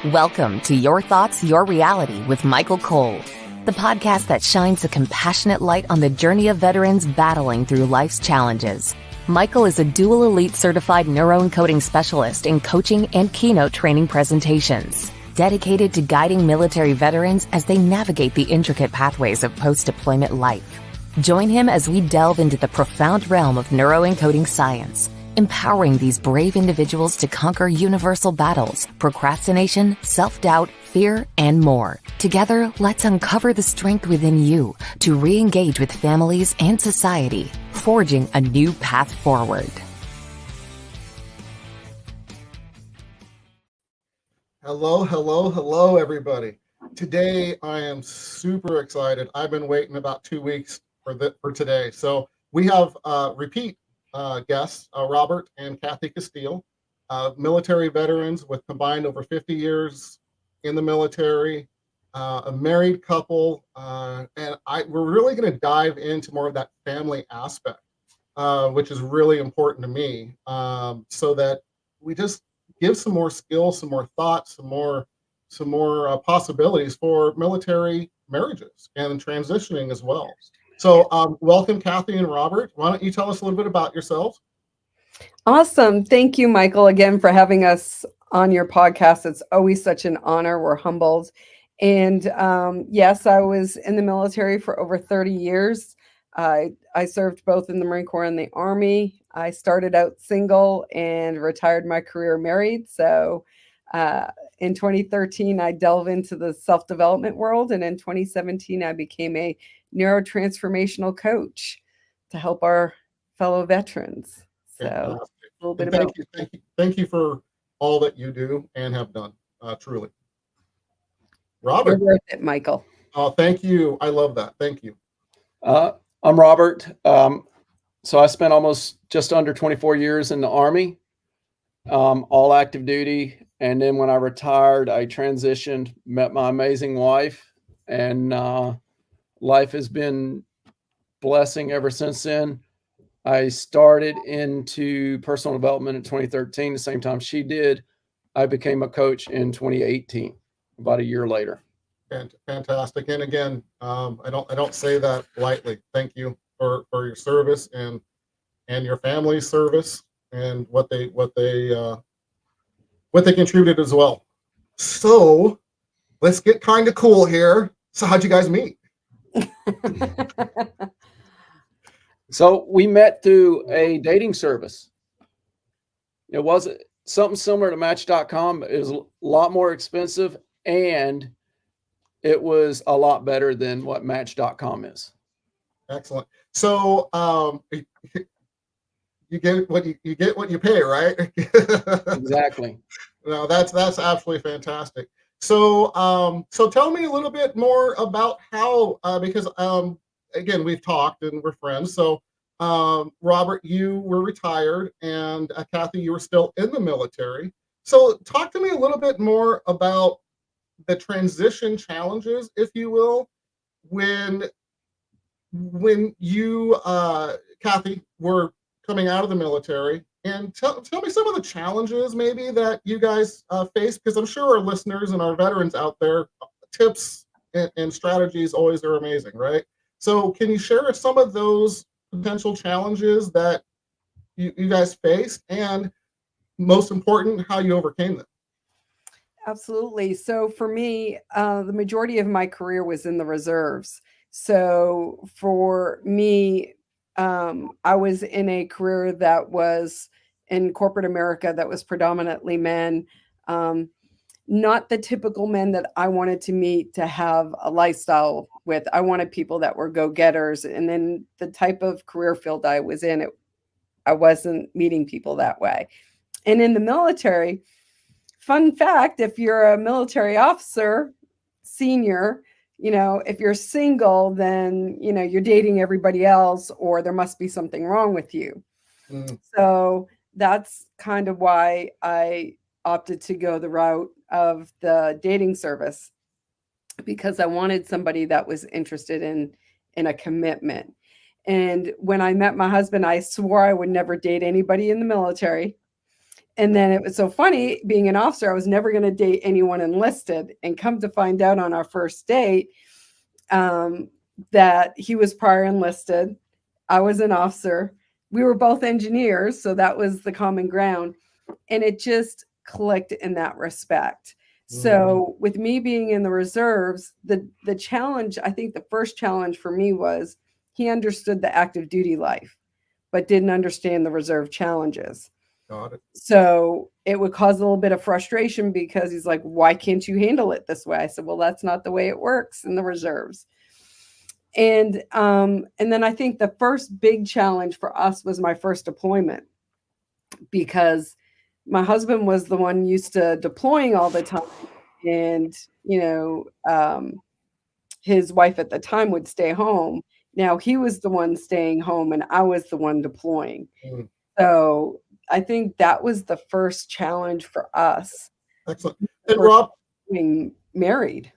Welcome to Your Thoughts, Your Reality with Michael Cole, the podcast that shines a compassionate light on the journey of veterans battling through life's challenges. Michael is a dual elite certified neuro-encoding specialist in coaching and keynote training presentations, dedicated to guiding military veterans as they navigate the intricate pathways of post-deployment life. Join him as we delve into the profound realm of neuro-encoding science, empowering these brave individuals to conquer universal battles, procrastination, self-doubt, fear, and more. Together, let's uncover the strength within you to re-engage with families and society, forging a new path forward. Hello, everybody. Today, I am super excited. I've been waiting about 2 weeks for today. So we have repeat guests, Robert and Cathy Casteel, military veterans with combined over 50 years in the military, a married couple, and we're really going to dive into more of that family aspect, which is really important to me, so that we just give some more skills, some more thoughts, some more possibilities for military marriages and transitioning as well. So welcome, Cathy and Robert. Why don't you tell us a little bit about yourselves? Awesome. Thank you, Michael, again, for having us on your podcast. It's always such an honor. We're humbled. And yes, I was in the military for over 30 years. I served both in the Marine Corps and the Army. I started out single and retired my career married. So in 2013, I delved into the self-development world. And in 2017, I became a neuro-transformational coach to help our fellow veterans. So a little bit about thank you for all that you do and have done, truly. Robert. You're worth it, Michael. Oh, thank you. I love that. Thank you. I'm Robert. So I spent almost just under 24 years in the Army, all active duty. And then when I retired, I transitioned, met my amazing wife, and life has been blessing ever since then. I started into personal development in 2013, the same time she did. I became a coach in 2018, about a year later. Fantastic. And again, I don't say that lightly. Thank you for your service and your family's service and what they contributed as well. So let's get kind of cool here. So how'd you guys meet? So we met through a dating service. It was something similar to Match.com. It was a lot more expensive, and it was a lot better than what Match.com is. Excellent. So you get what you pay, right? Exactly. No, that's absolutely fantastic. So so tell me a little bit more about how, because again, we've talked and we're friends. So Robert, you were retired, and Cathy, you were still in the military. So talk to me a little bit more about the transition challenges, if you will, when you, Cathy, were coming out of the military, and tell me some of the challenges maybe that you guys faced, because I'm sure our listeners and our veterans out there, tips and strategies always are amazing, right? So can you share some of those potential challenges that you guys faced, and most important, how you overcame them? Absolutely. So for me, the majority of my career was in the reserves. So for me, I was in a career that was in corporate America that was predominantly men, not the typical men that I wanted to meet to have a lifestyle with. I wanted people that were go-getters. And then the type of career field I was in, I wasn't meeting people that way. And in the military, fun fact, if you're a military officer, senior, if you're single, then, you're dating everybody else, or there must be something wrong with you. So that's kind of why I opted to go the route of the dating service, because I wanted somebody that was interested in a commitment. And when I met my husband, I swore I would never date anybody in the military. And then it was so funny being an officer, I was never going to date anyone enlisted, and come to find out on our first date that he was prior enlisted. I was an officer. We were both engineers, so that was the common ground. And it just clicked in that respect. So with me being in the reserves, the challenge, I think the first challenge for me was he understood the active duty life, but didn't understand the reserve challenges. Got it. So it would cause a little bit of frustration because he's like, why can't you handle it this way? I said, well, that's not the way it works in the reserves. And then I think the first big challenge for us was my first deployment, because my husband was the one used to deploying all the time. And, his wife at the time would stay home. Now he was the one staying home and I was the one deploying. So I think that was the first challenge for us. Excellent. And Rob, being married.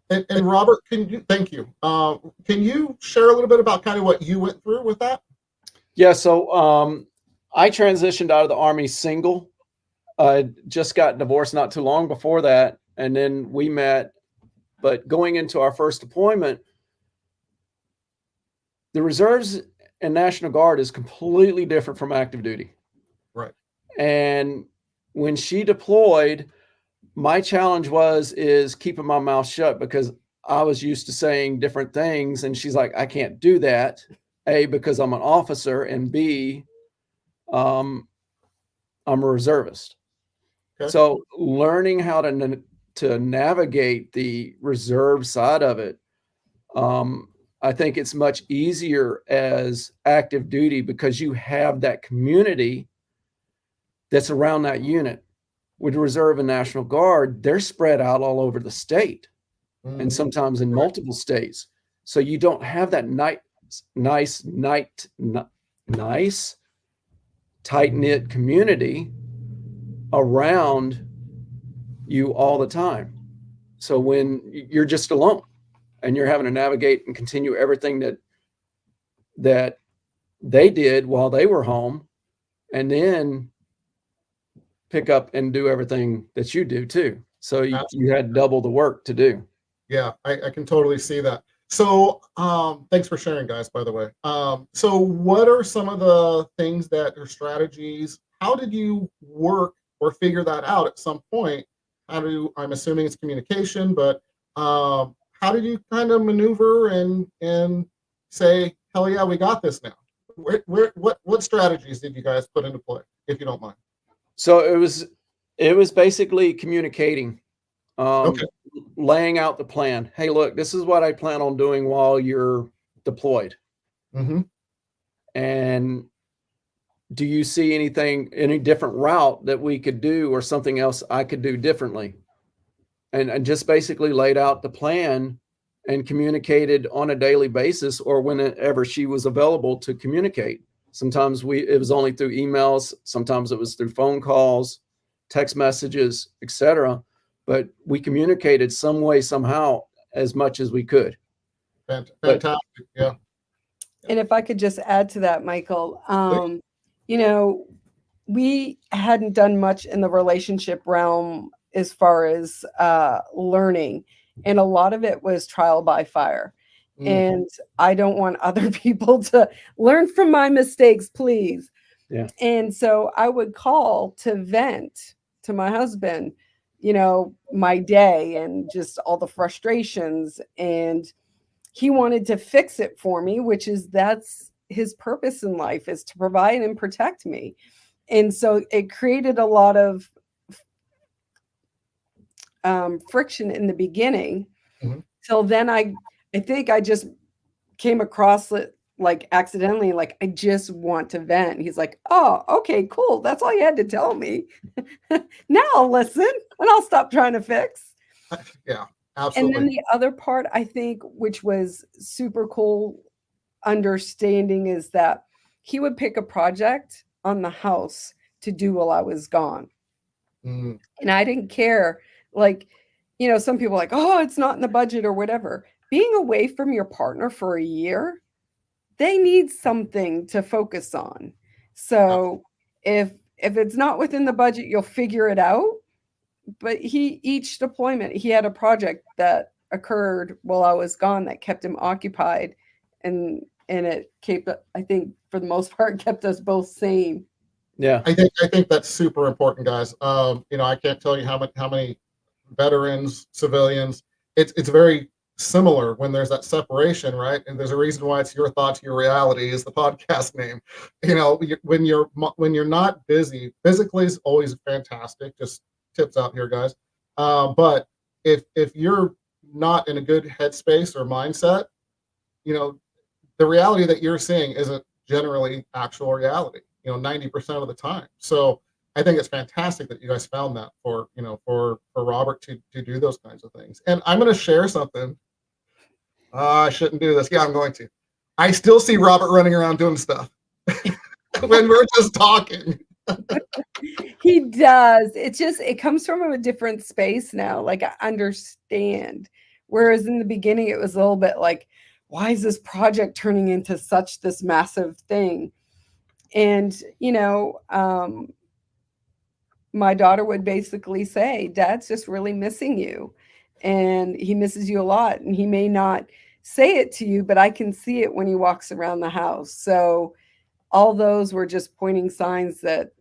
And Robert, thank you. Can you share a little bit about kind of what you went through with that? Yeah. So I transitioned out of the Army single. I just got divorced not too long before that. And then we met. But going into our first deployment, the reserves and National Guard is completely different from active duty. Right. And when she deployed, my challenge is keeping my mouth shut, because I was used to saying different things. And she's like, I can't do that. A, because I'm an officer, and B, I'm a reservist. Okay. So learning how to navigate the reserve side of it, I think it's much easier as active duty, because you have that community that's around that unit. With Reserve and National Guard, they're spread out all over the state, and sometimes in multiple states. So you don't have that nice, tight-knit community around you all the time. So when you're just alone and you're having to navigate and continue everything that they did while they were home, and then pick up and do everything that you do too. So you had double the work to do. Yeah, I can totally see that. So thanks for sharing, guys, by the way. So what are some of the things that or strategies, how did you work or figure that out at some point? I'm assuming it's communication, but how did you kind of maneuver and say, hell yeah, we got this now? What strategies did you guys put into play, if you don't mind? So it was basically communicating, Okay. Laying out the plan. Hey, look, this is what I plan on doing while you're deployed. And do you see any different route that we could do, or something else I could do differently? And just basically laid out the plan and communicated on a daily basis, or whenever she was available to communicate. Sometimes it was only through emails. Sometimes it was through phone calls, text messages, etc. But we communicated some way, somehow, as much as we could. Fantastic. Yeah. And if I could just add to that, Michael, we hadn't done much in the relationship realm as far as learning. And a lot of it was trial by fire. And I don't want other people to learn from my mistakes, please. Yeah. And so I would call to vent to my husband, my day and just all the frustrations. And he wanted to fix it for me, that's his purpose in life, is to provide and protect me. And so it created a lot of friction in the beginning. Till then I think I just came across it like accidentally, like, I just want to vent. He's like, oh, okay, cool. That's all you had to tell me. Now I'll listen and I'll stop trying to fix. Yeah, absolutely. And then the other part, I think, which was super cool understanding, is that he would pick a project on the house to do while I was gone. And I didn't care. Like, some people are like, oh, it's not in the budget or whatever. Being away from your partner for a year, they need something to focus on. So if if it's not within the budget, you'll figure it out. But each deployment, he had a project that occurred while I was gone that kept him occupied, and it kept, I think, for the most part, kept us both sane. Yeah, I think that's super important, guys. I can't tell you how many veterans, civilians. It's very similar when there's that separation, right? And there's a reason why it's Your Thoughts, Your Reality is the podcast name. When you're not busy, physically is always fantastic. Just tips out here, guys. But if you're not in a good headspace or mindset, the reality that you're seeing isn't generally actual reality. 90% of the time. So I think it's fantastic that you guys found that for Robert to do those kinds of things. And I'm going to share something. I shouldn't do this. Yeah, I'm going to. I still see Robert running around doing stuff when we're just talking. He does. It comes from a different space now. Like, I understand. Whereas in the beginning, it was a little bit like, why is this project turning into this massive thing? And, my daughter would basically say, Dad's just really missing you. And he misses you a lot. And he may not say it to you, but I can see it when he walks around the house. So all those were just pointing signs that,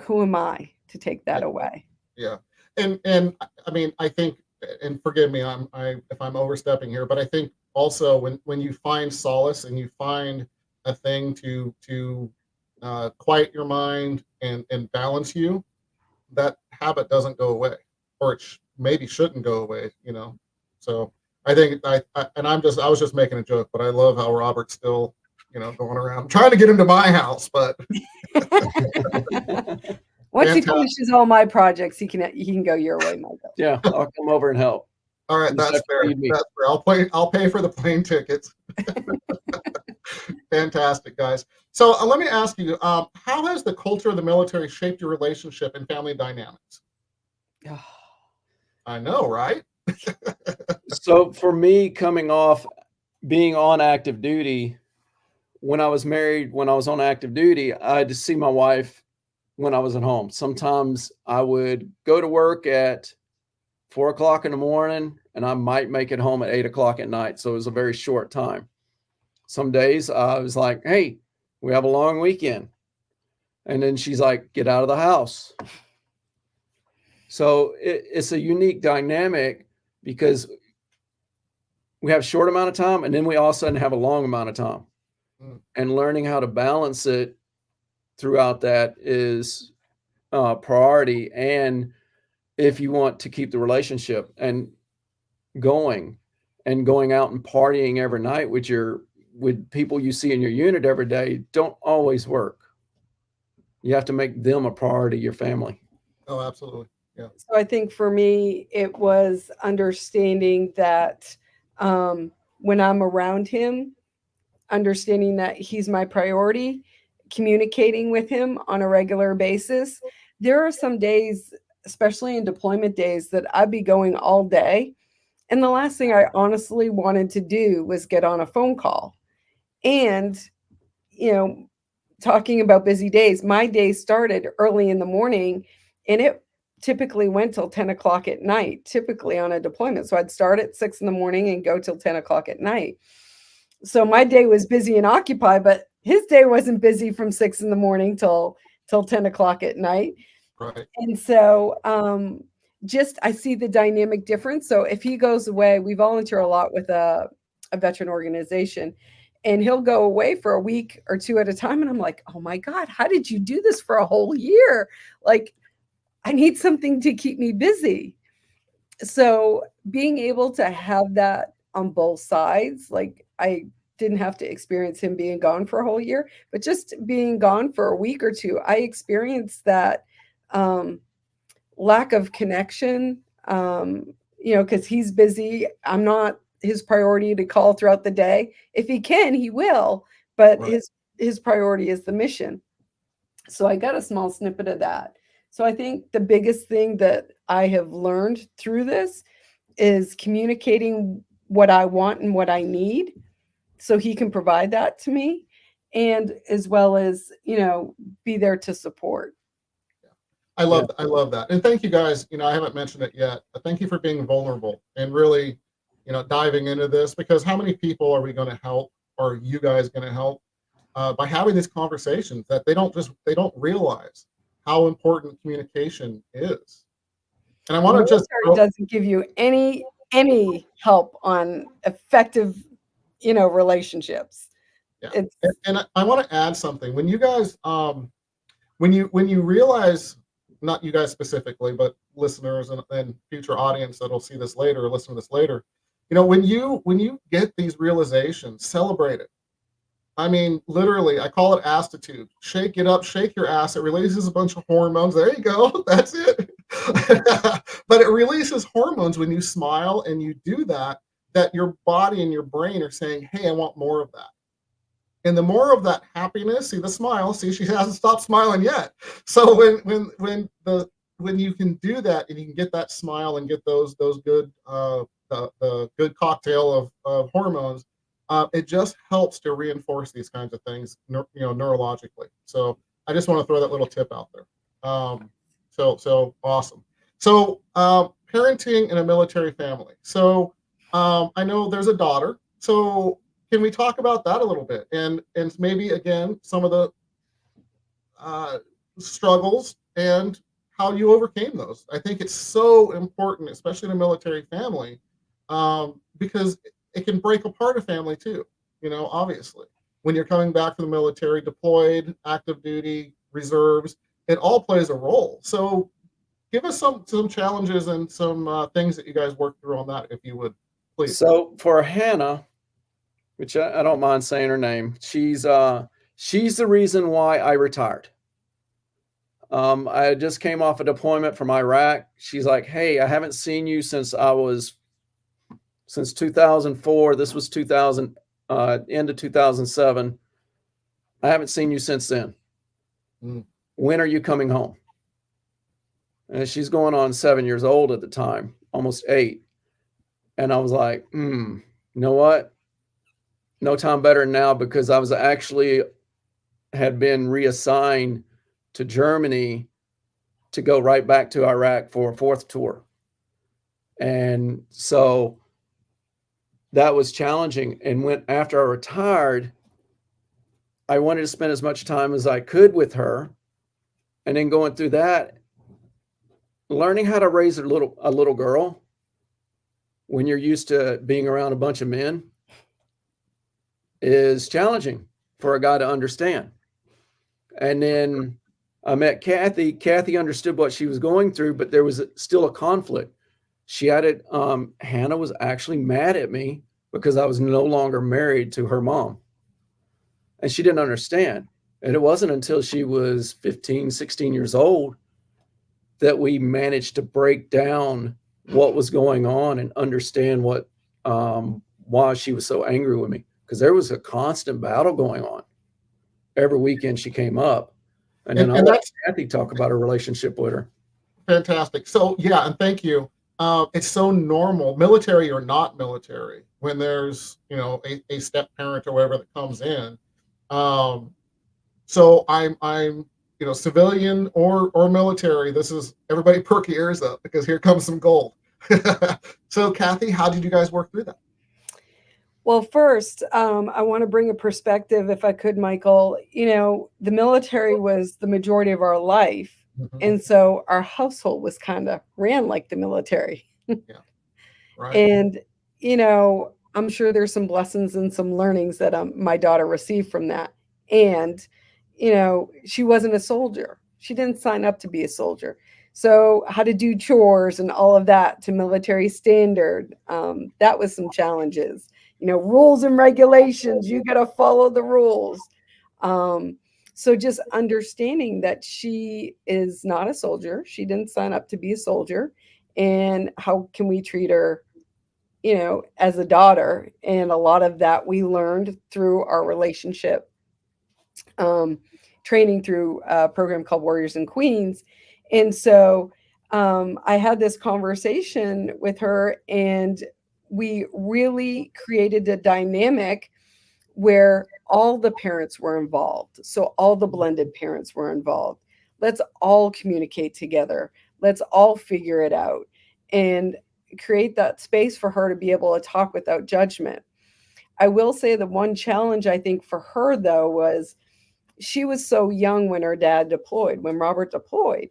who am I to take that away? Yeah. And I mean, I think, and forgive me, if I'm overstepping here, but I think also when you find solace and you find a thing to quiet your mind and balance you, that habit doesn't go away, or it maybe shouldn't go away. So I think I was just making a joke, but I love how Robert's still going around. I'm trying to get him to my house, but once he finishes all my projects, he can go your way, Michael. Yeah, I'll come over and help. All right, that's fair. That's fair. I'll pay for the plane tickets. Fantastic, guys. So let me ask you, how has the culture of the military shaped your relationship and family dynamics? I know, right? So for me, coming off being on active duty, when I was married, when I was on active duty, I had to see my wife when I was at home. Sometimes I would go to work at 4 o'clock in the morning and I might make it home at 8 o'clock at night. So it was a very short time. Some days I was like, hey, we have a long weekend. And then she's like, get out of the house. So it's a unique dynamic because we have a short amount of time and then we all of a sudden have a long amount of time. And learning how to balance it throughout that is priority. And if you want to keep the relationship and going out and partying every night with people you see in your unit every day, don't always work. You have to make them a priority, your family. Oh, absolutely. Yeah. So I think for me, it was understanding that when I'm around him, understanding that he's my priority, communicating with him on a regular basis. There are some days, especially in deployment days, that I'd be going all day. And the last thing I honestly wanted to do was get on a phone call. And, talking about busy days, my day started early in the morning and it typically went till 10 o'clock at night, typically on a deployment. So I'd start at 6 in the morning and go till 10 o'clock at night. So my day was busy and occupied, but his day wasn't busy from 6 in the morning till 10 o'clock at night. Right. And so I see the dynamic difference. So if he goes away, we volunteer a lot with a veteran organization, and he'll go away for a week or two at a time. And I'm like, oh my God, how did you do this for a whole year? Like, I need something to keep me busy. So being able to have that on both sides, like I didn't have to experience him being gone for a whole year, but just being gone for a week or two, I experienced that lack of connection, because he's busy. I'm not his priority to call throughout the day. If he can, he will, but Right. his priority is the mission. So I got a small snippet of that. So I think the biggest thing that I have learned through this is communicating what I want and what I need so he can provide that to me. and as well as, be there to support. I love that. And thank you guys. I haven't mentioned it yet, but thank you for being vulnerable and really, diving into this, because how many people are we going to help, or are you guys going to help by having these conversations that they don't realize how important communication is. And I want to just doesn't give you any help on effective, relationships. Yeah. And I want to add something. When you guys when you realize, not you guys specifically, but listeners and future audience that'll see this later or listen to this later, when you get these realizations, celebrate it. I mean, literally, I call it astitude. Shake it up, shake your ass. It releases a bunch of hormones. There you go. That's it. But it releases hormones when you smile and you do that your body and your brain are saying, hey, I want more of that. And the more of that happiness, see the smile, see, she hasn't stopped smiling yet. So when you can do that and you can get that smile and get those good the good cocktail of hormones, it just helps to reinforce these kinds of things, neurologically. So I just want to throw that little tip out there. So awesome. So parenting in a military family. So I know there's a daughter. So can we talk about that a little bit, and maybe again some of the struggles and how you overcame those? I think it's so important, especially in a military family, because it can break apart a family too. Obviously, when you're coming back from the military, deployed, active duty, reserves, it all plays a role. So give us some challenges and some things that you guys worked through on that, if you would, please. So for Hannah, which I don't mind saying her name, she's the reason why I retired. I just came off a deployment from Iraq. She's like, hey, I haven't seen you since 2004. This was 2000, end of 2007. I haven't seen you since then. When are you coming home? And she's going on 7 years old at the time, almost 8. And I was like, you know what? No time better than now, because I was actually had been reassigned to Germany to go right back to Iraq for a 4th tour. And so that was challenging. And after I retired, I wanted to spend as much time as I could with her. And then going through that, learning how to raise a little girl when you're used to being around a bunch of men is challenging for a guy to understand. And then I met Cathy. Cathy understood what she was going through, but there was still a conflict. She added, Hannah was actually mad at me because I was no longer married to her mom. And she didn't understand. And it wasn't until she was 15, 16 years old that we managed to break down what was going on and understand why she was so angry with me. Because there was a constant battle going on. Every weekend she came up. And then I let Cathy talk about her relationship with her. Fantastic. So, yeah, and thank you. It's so normal, military or not military, when there's, a step parent or whatever that comes in. So I'm civilian or military. This is, everybody perk your ears up, because here comes some gold. So, Cathy, how did you guys work through that? Well, first, I want to bring a perspective, if I could, Michael. The military was the majority of our life. Mm-hmm. And so our household was kind of ran like the military. Yeah. Right. And, I'm sure there's some lessons and some learnings that my daughter received from that. And, she wasn't a soldier. She didn't sign up to be a soldier. So how to do chores and all of that to military standard, that was some challenges. Rules and regulations, you got to follow the rules. So just understanding that she is not a soldier. She didn't sign up to be a soldier. And how can we treat her, as a daughter? And a lot of that we learned through our relationship training through a program called Warriors and Queens. And so I had this conversation with her, and we really created a dynamic where all the parents were involved. So all the blended parents were involved. Let's all communicate together. Let's all figure it out and create that space for her to be able to talk without judgment. I will say the one challenge I think for her, though, was she was so young when her dad deployed, when Robert deployed.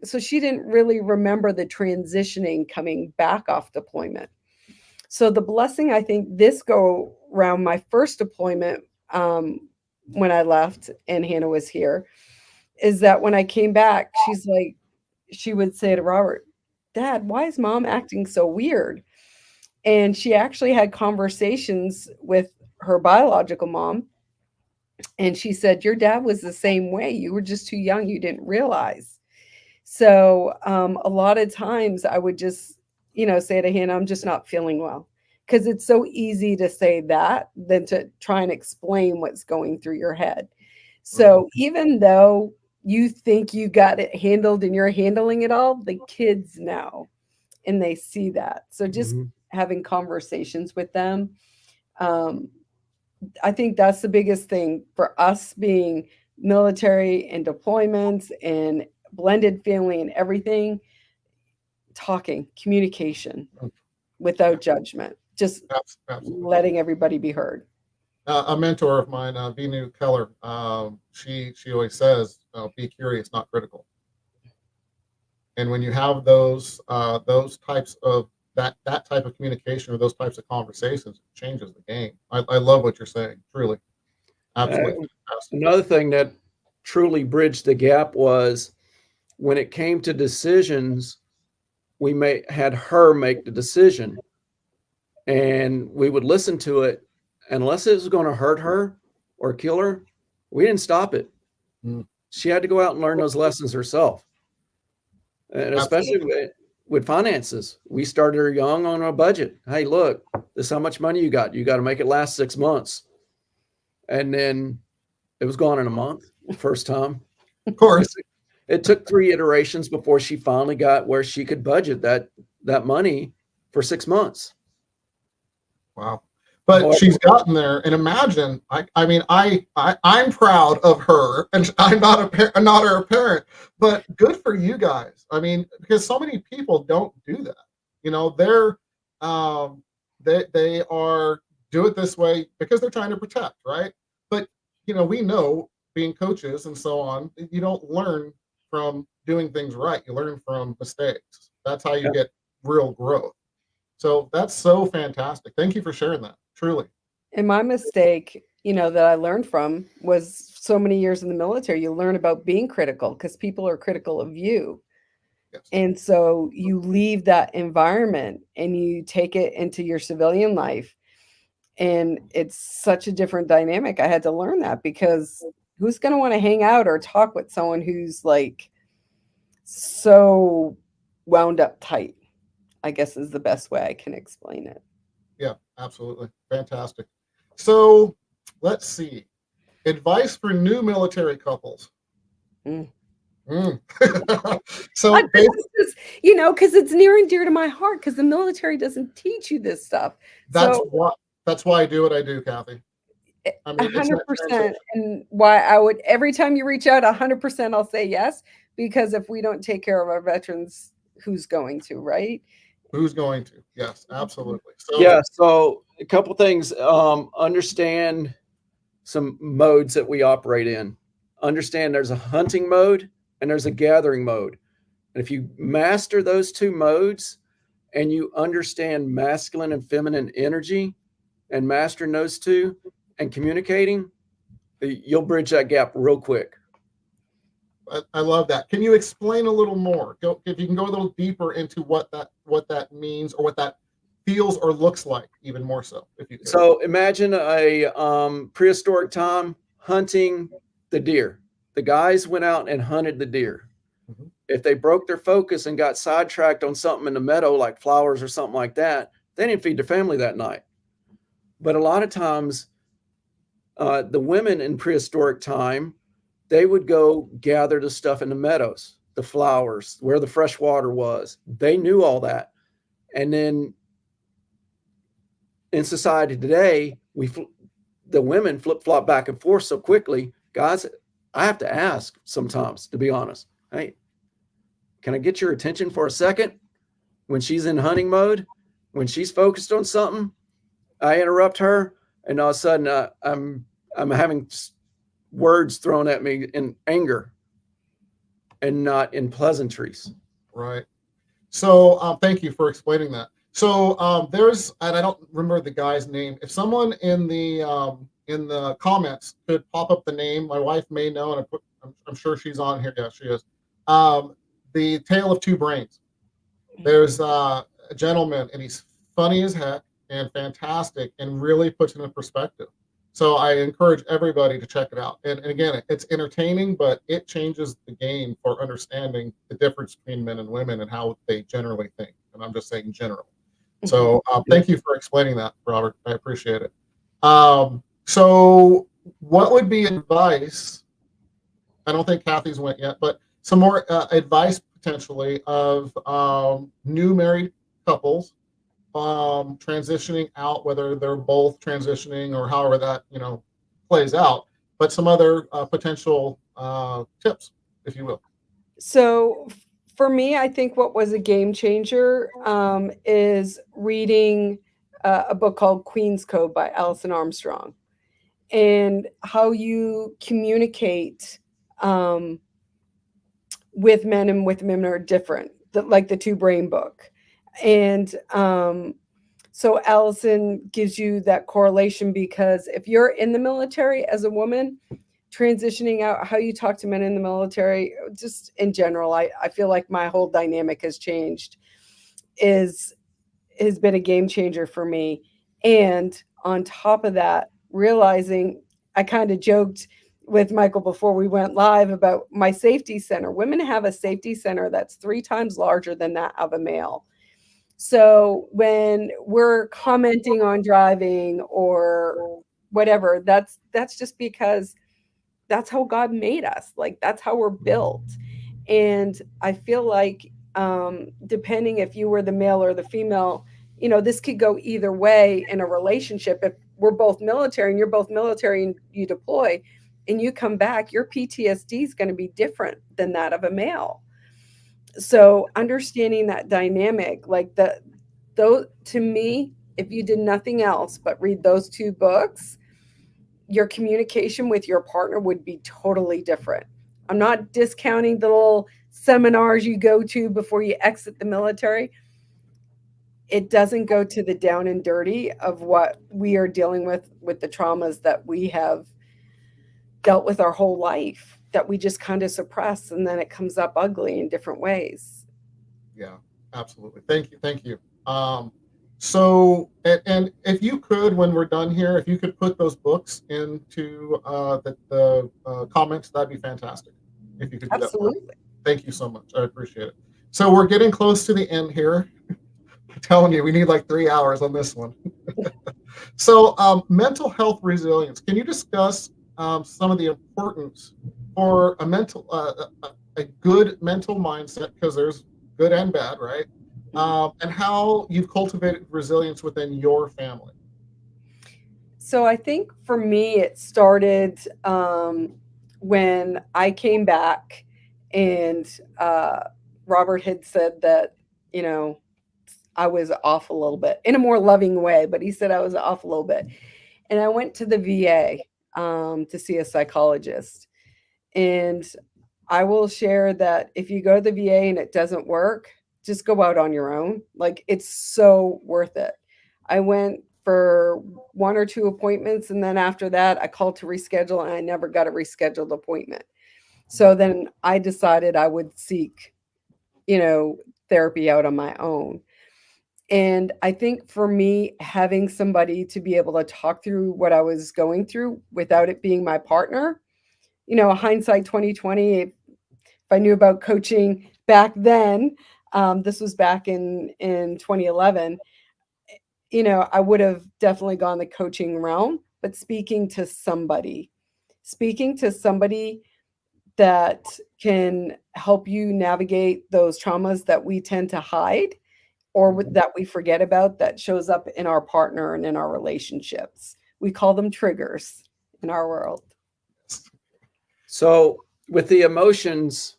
So she didn't really remember the transitioning coming back off deployment. So the blessing, I think, this go around my first deployment when I left and Hannah was here, is that when I came back, she's like, she would say to Robert, Dad, why is mom acting so weird? And she actually had conversations with her biological mom. And she said, your dad was the same way. You were just too young. You didn't realize. So a lot of times I would just, say to Hannah, I'm just not feeling well. Because it's so easy to say that than to try and explain what's going through your head. So even though you think you got it handled and you're handling it all, the kids know and they see that. So just having conversations with them. I think that's the biggest thing for us being military and deployments and blended family and everything. Talking, communication without judgment, just Absolutely. letting everybody be heard. A mentor of mine, Vinu Keller, she always says, "Be curious, not critical." And when you have those types of that type of communication or those types of conversations, it changes the game. I love what you're saying. Truly, absolutely. Another thing that truly bridged the gap was when it came to decisions, we had her make the decision, and we would listen to it. Unless it was going to hurt her or kill her, we didn't stop it. She had to go out and learn those lessons herself. And especially with finances, we started her young on a budget. Hey, look, this is how much money you got. You got to make it last 6 months. And then it was gone in a month, first time. Of course. It took 3 iterations before she finally got where she could budget that money for 6 months. Wow. But she's gotten there, and imagine, I'm proud of her, and I'm not her parent, but good for you guys. I mean, because so many people don't do that. They are do it this way because they're trying to protect, right? But we know, being coaches and so on, you don't learn from doing things right. You learn from mistakes. That's how you get real growth. So that's so fantastic. Thank you for sharing that. Truly. And my mistake, that I learned from was so many years in the military. You learn about being critical because people are critical of you. Yes. And so you leave that environment and you take it into your civilian life. And it's such a different dynamic. I had to learn that because who's going to want to hang out or talk with someone who's like so wound up tight, I guess is the best way I can explain it. Yeah, absolutely. Fantastic. So let's see. Advice for new military couples. So because it's near and dear to my heart because the military doesn't teach you this stuff. That's why I do what I do, Cathy. 100%. And why I would, every time you reach out, 100% I'll say yes, because if we don't take care of our veterans, who's going to, right? Who's going to? Yes, absolutely. So a couple things. Understand some modes that we operate in. Understand there's a hunting mode and there's a gathering mode. And if you master those 2 modes and you understand masculine and feminine energy and mastering those 2 and communicating, you'll bridge that gap real quick. I love that. Can you explain a little more? If you can go a little deeper into what that means or what that feels or looks like, even more so, if you could. So imagine a prehistoric time hunting the deer. The guys went out and hunted the deer. If they broke their focus and got sidetracked on something in the meadow, like flowers or something like that, they didn't feed their family that night. But a lot of times, the women in prehistoric time, they would go gather the stuff in the meadows, the flowers, where the fresh water was. They knew all that. And then in society today, the women flip-flop back and forth so quickly, guys, I have to ask sometimes, to be honest, hey, can I get your attention for a second? When she's in hunting mode, when she's focused on something, I interrupt her, and all of a sudden I'm having words thrown at me in anger and not in pleasantries. Right. So thank you for explaining that. So there's, and I don't remember the guy's name. If someone in the comments could pop up the name, my wife may know, and I'm sure she's on here. Yeah, she is. The Tale of Two Brains. There's a gentleman, and he's funny as heck and fantastic, and really puts it in perspective. So I encourage everybody to check it out. And again, it's entertaining, but it changes the game for understanding the difference between men and women and how they generally think. And I'm just saying general. So thank you for explaining that, Robert. I appreciate it. So what would be advice? I don't think Cathy's went yet, but some more advice potentially of new married couples transitioning out, whether they're both transitioning or however that plays out, but some other potential tips, if you will. So for me, I think what was a game changer is reading a book called Queen's Code by Alison Armstrong, and how you communicate with men and with women are different, like the Two Brain book. And so Allison gives you that correlation, because if you're in the military as a woman, transitioning out, how you talk to men in the military, just in general, I feel like my whole dynamic has changed, has been a game changer for me. And on top of that, realizing, I kind of joked with Michael before we went live about my safety center. Women have a safety center that's 3 times larger than that of a male. So when we're commenting on driving or whatever, that's just because that's how God made us. Like, that's how we're built. And I feel like depending if you were the male or the female, this could go either way in a relationship. If we're both military and you're both military and you deploy and you come back, your PTSD is going to be different than that of a male. So understanding that dynamic, like though, to me, if you did nothing else but read those 2 books, your communication with your partner would be totally different. I'm not discounting the little seminars you go to before you exit the military. It doesn't go to the down and dirty of what we are dealing with the traumas that we have dealt with our whole life, that we just kind of suppress, and then it comes up ugly in different ways. Yeah, absolutely. Thank you. So, and if you could, when we're done here, if you could put those books into the comments, that'd be fantastic. If you could do Absolutely. that. Thank you so much. I appreciate it. So we're getting close to the end here. I'm telling you, we need like 3 hours on this one. So mental health resilience. Can you discuss some of the importance for a good mental mindset, because there's good and bad, right? And how you've cultivated resilience within your family? So I think for me, it started when I came back, and Robert had said that, I was off a little bit, in a more loving way, but he said I was off a little bit. And I went to the VA to see a psychologist. And I will share that if you go to the VA and it doesn't work, just go out on your own. Like, it's so worth it. I went for 1 or 2 appointments, and then after that, I called to reschedule, and I never got a rescheduled appointment. So then I decided I would seek, therapy out on my own. And I think for me, having somebody to be able to talk through what I was going through without it being my partner, hindsight 2020, if I knew about coaching back then, this was back in 2011, I would have definitely gone the coaching realm. But speaking to somebody that can help you navigate those traumas that we tend to hide, or that we forget about, that shows up in our partner and in our relationships, we call them triggers in our world. So with the emotions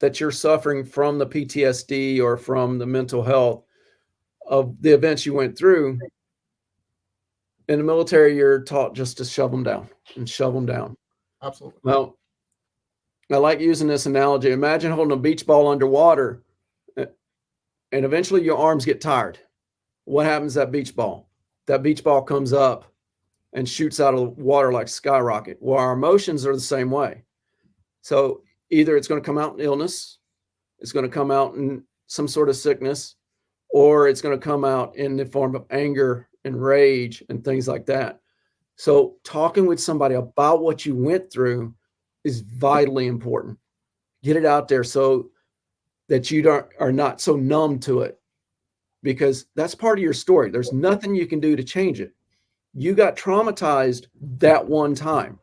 that you're suffering from the PTSD or from the mental health of the events you went through, in the military, you're taught just to shove them down and shove them down. Absolutely. Well, I like using this analogy. Imagine holding a beach ball underwater and eventually your arms get tired. What happens to that beach ball? That beach ball comes up and shoots out of the water like skyrocket. Well, our emotions are the same way. So either it's going to come out in illness, it's going to come out in some sort of sickness, or it's going to come out in the form of anger and rage and things like that. So talking with somebody about what you went through is vitally important. Get it out there so that you are not so numb to it, because that's part of your story. There's nothing you can do to change it. You got traumatized that one time.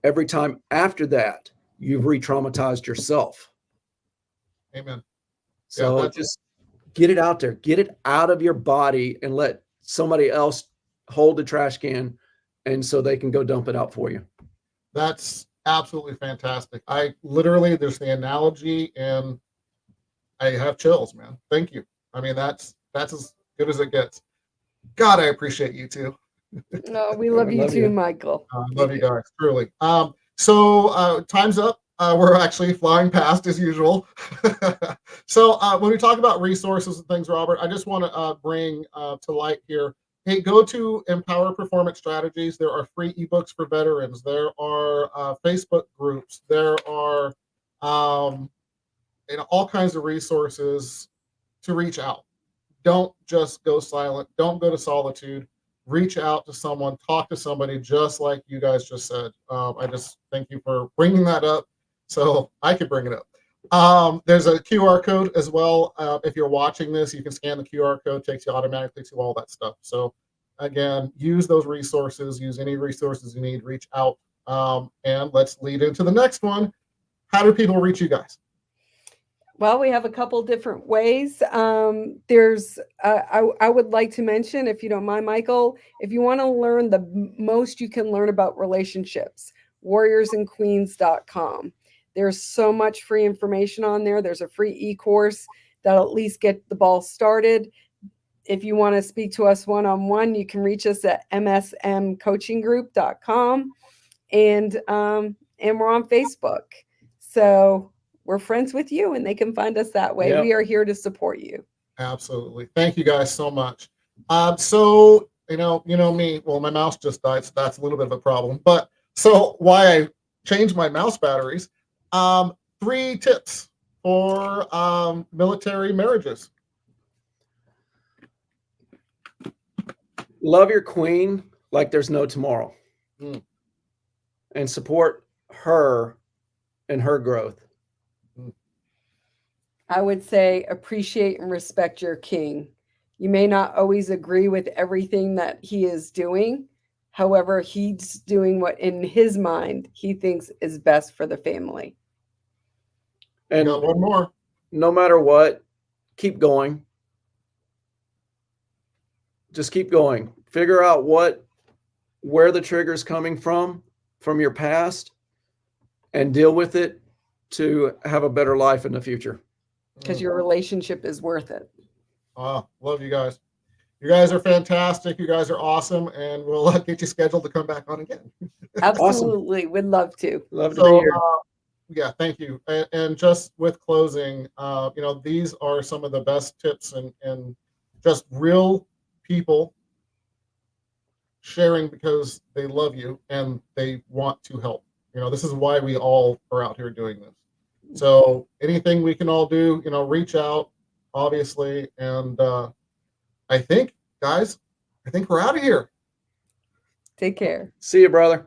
Every time after that, you've re-traumatized yourself. Amen. So just get it out there, get it out of your body and let somebody else hold the trash can, and so they can go dump it out for you. That's absolutely fantastic. There's the analogy and I have chills, man. Thank you. I mean, that's as good as it gets. God, I appreciate you too. No, we love you too, Michael. Love you guys, truly. So time's up. We're actually flying past as usual. So when we talk about resources and things, Robert, I just want to bring to light here. Hey, go to Empower Performance Strategies. There are free ebooks for veterans. There are Facebook groups. There are all kinds of resources to reach out. Don't just go silent. Don't go to solitude. Reach out to someone. Talk to somebody, just like you guys just said. I just thank you for bringing that up, so I could bring it up. There's a QR code as well. If you're watching this, you can scan the QR code. Takes you automatically to all that stuff. So again, use those resources. Use any resources you need. Reach out. And let's lead into the next one. How do people reach you guys? Well, we have a couple different ways. There's, I would like to mention, if you don't mind, Michael, if you want to learn the most you can learn about relationships, warriorsandqueens.com. There's so much free information on there. There's a free e-course that'll at least get the ball started. If you want to speak to us one-on-one, you can reach us at msmcoachinggroup.com, and we're on Facebook. So we're friends with you, and they can find us that way. Yep. We are here to support you. Absolutely. Thank you guys so much. So, you know me, well, my mouse just died, so that's a little bit of a problem. But so why I changed my mouse batteries, 3 tips for military marriages. Love your queen like there's no tomorrow. And support her and her growth. I would say appreciate and respect your king. You may not always agree with everything that he is doing. However, he's doing what in his mind he thinks is best for the family. And got one more. No matter what, keep going. Just keep going. Figure out where the trigger's coming from your past, and deal with it to have a better life in the future. Because your relationship is worth it. Love you guys. You guys are fantastic. You guys are awesome. And we'll get you scheduled to come back on again. Absolutely. Awesome. Would love to. Love to be here. Yeah, thank you. And just with closing, these are some of the best tips and just real people sharing because they love you and they want to help. This is why we all are out here doing this. So anything we can all do, reach out, obviously. And I think, guys, we're out of here. Take care. See you, brother.